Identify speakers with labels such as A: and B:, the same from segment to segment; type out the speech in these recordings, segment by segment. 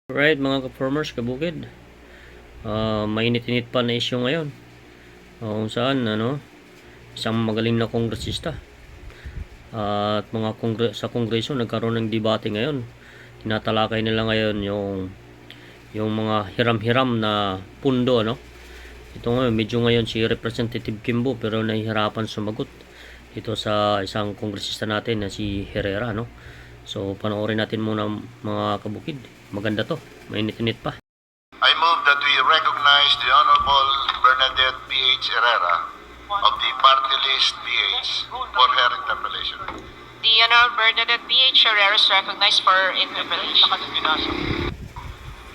A: Alright mga ka-farmers, kabukid, mainit-init pa na issue ngayon, kung saan isang magaling na kongresista at sa kongreso nagkaroon ng debate ngayon. Tinatalakay nila ngayon yung mga hiram-hiram na pundo. Ito ngayon si Representative Kimbo, pero nahihirapan sumagot ito sa isang kongresista natin na si Herrera. So panoorin natin muna mga kabukid. Maganda to, mainit-init pa.
B: I move that we recognize the Honorable Bernadette B.H. Herrera of the party list B.H. for her interpellation.
C: The Honorable Bernadette B.H. Herrera is recognized for interpellation.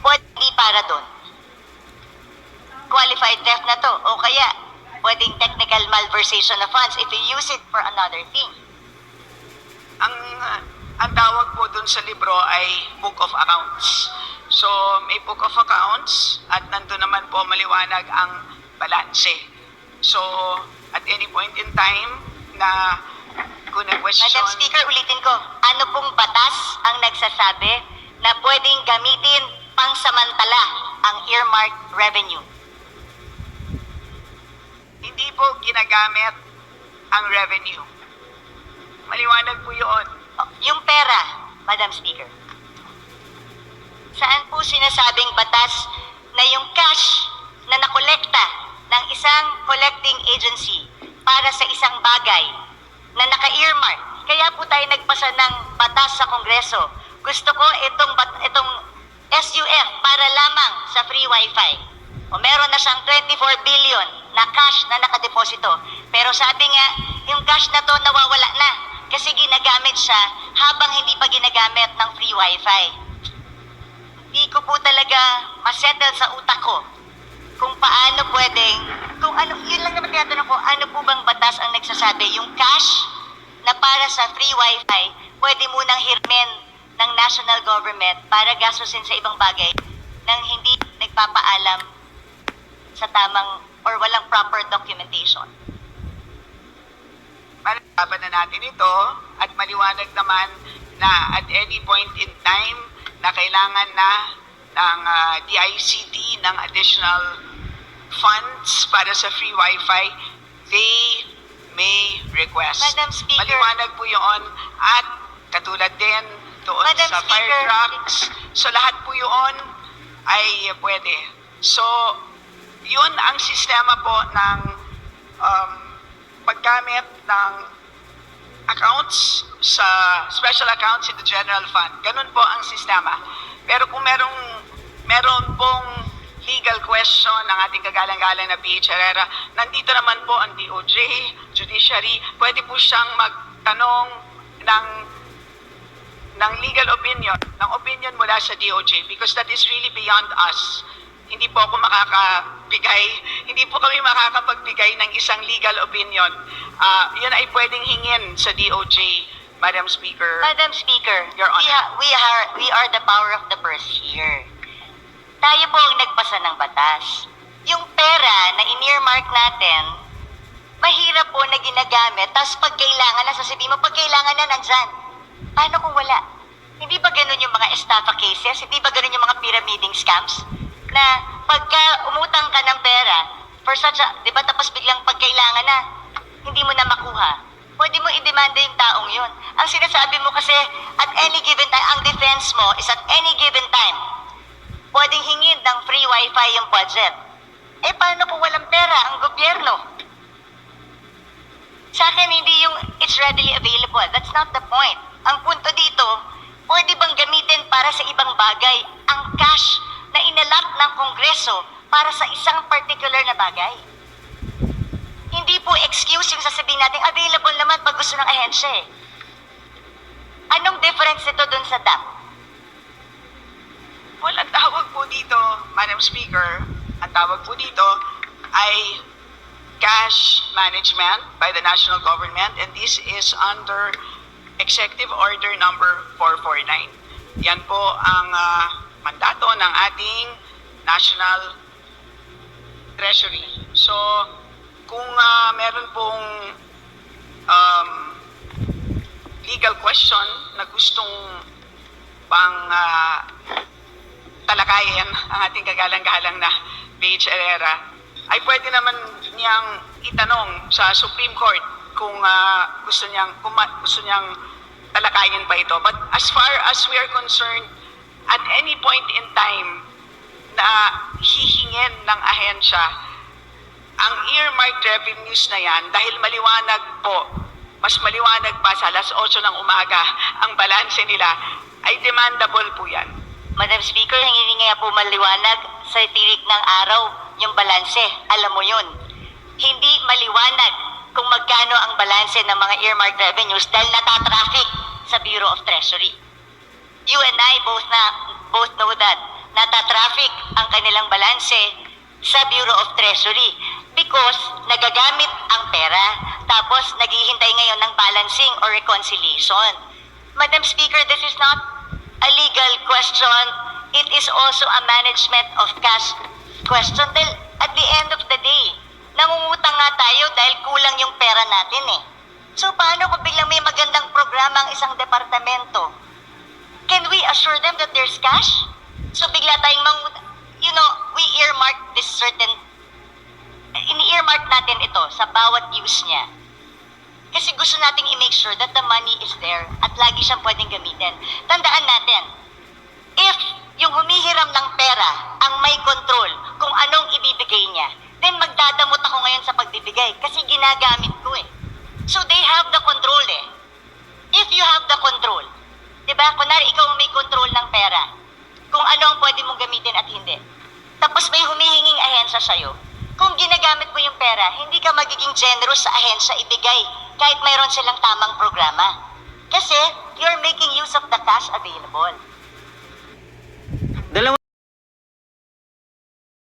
D: Pwede para doon. Qualified theft na to. O kaya, pwedeng technical malversation of funds if you use it for another thing.
C: Ang tawag po dun sa libro ay Book of Accounts. So, may Book of Accounts at nandun naman po maliwanag ang balanse. So, at any point in time na kung na-question...
D: Madam Speaker, ulitin ko, ano pong batas ang nagsasabi na pwedeng gamitin pangsamantala ang earmarked revenue?
C: Hindi po ginagamit ang revenue. Maliwanag po yun.
D: Yung pera, Madam Speaker. Saan po sinasabing batas na yung cash na nakolekta ng isang collecting agency para sa isang bagay na naka-earmark? Kaya po tayo nagpasa ng batas sa Kongreso. Gusto ko itong SUF para lamang sa free wifi. O meron na siyang 24 billion na cash na nakadeposito. Pero sabi nga, yung cash na to nawawala na kasi ginagamit siya habang hindi pa ginagamit ng free wifi. Hindi ko po talaga masettle sa utak ko kung paano pwedeng, yun lang naman tinatanong ko, ano po bang batas ang nagsasabi yung cash na para sa free wifi pwede munang hirmin ng national government para gastusin sa ibang bagay nang hindi nagpapaalam sa tamang or walang proper documentation.
C: Malalaban na natin ito at maliwanag naman na at any point in time na kailangan na ng DICT ng additional funds para sa free wifi, they may request.
D: Madam Speaker,
C: maliwanag po yun at katulad din doon
D: Madam
C: sa
D: Speaker,
C: fire trucks. So lahat po yun ay pwede. So yun ang sistema po ng paggamit ng accounts sa special accounts in the general fund. Ganun po ang sistema. Pero kung meron pong legal question ng ating kagalang-galang na B.H. Herrera, nandito naman po ang DOJ, Judiciary, pwede po siyang magtanong ng legal opinion, ng opinion mula sa DOJ because that is really beyond us. Hindi po kami makakapagbigay ng isang legal opinion. Yan ay pwedeng hingin sa DOJ, Madam Speaker.
D: Madam Speaker,
C: Your Honor.
D: we are the power of the purse here. Tayo po ang nagpasa ng batas. Yung pera na in-earmark natin, mahirap po na ginagamit, tapos pag kailangan na, sasabihin mo, pag kailangan na, nandyan. Paano kung wala? Hindi ba ganun yung mga estafa cases? Hindi ba ganun yung mga pyramiding scams? Na pagka umutang ka ng pera, for such a, di ba, tapos biglang pagkailangan na, hindi mo na makuha. Pwede mo i-demanda yung taong yun. Ang sinasabi mo kasi, at any given time, ang defense mo is at any given time, pwedeng hingin ng free wifi yung budget. Eh, paano kung walang pera ang gobyerno? Sa akin, hindi yung it's readily available. That's not the point. Ang punto dito, pwede bang gamitin para sa ibang bagay ang cash na inalat ng Kongreso para sa isang particular na bagay? Hindi po excuse yung sasabihin natin, available naman pag gusto ng ahensya eh. Anong difference ito dun sa DAP?
C: Well, ang tawag po dito, Madam Speaker, ang tawag po dito ay cash management by the national government, and this is under Executive Order number 449. Yan po ang mandato ng ating National Treasury. So, kung meron pong legal question na gustong pang talakayin ang ating kagalang-galang na PH Herrera, ay pwede naman niyang itanong sa Supreme Court kung gusto niyang talakayin pa ito. But as far as we are concerned, at any point in time na hihingin ng ahensya ang earmarked revenues na yan, dahil maliwanag po, mas maliwanag pa sa alas 8 ng umaga ang balanse nila, ay demandable po yan.
D: Madam Speaker, hindi nga po maliwanag sa tirik ng araw yung balanse. Alam mo yun. Hindi maliwanag kung magkano ang balanse ng mga earmarked revenues dahil natatraffic sa Bureau of Treasury. You and I both know that natatraffic ang kanilang balanse sa Bureau of Treasury because nagagamit ang pera tapos naghihintay ngayon ng balancing or reconciliation. Madam Speaker, this is not a legal question. It is also a management of cash question. Dahil at the end of the day, nangungutang nga tayo dahil kulang yung pera natin eh. So paano kung biglang may magandang programa ang isang departamento? Can we assure them that there's cash? So bigla tayong we earmark this certain, ini-earmark natin ito sa bawat use niya. Kasi gusto nating i-make sure that the money is there at lagi siyang pwedeng gamitin. Tandaan natin, if yung humihiram ng pera ang may control kung anong ibibigay niya, then magdadamot ako ngayon sa pagbibigay kasi ginagamit ko eh. So they have the control eh. If you have the control, diba? Kunwari ikaw ang may control ng pera, kung ano ang pwede mong gamitin at hindi. Tapos may humihinging ahensya sa'yo. Kung ginagamit mo yung pera, hindi ka magiging generous sa ahensya ibigay kahit mayroon silang tamang programa. Kasi you're making use of the cash available.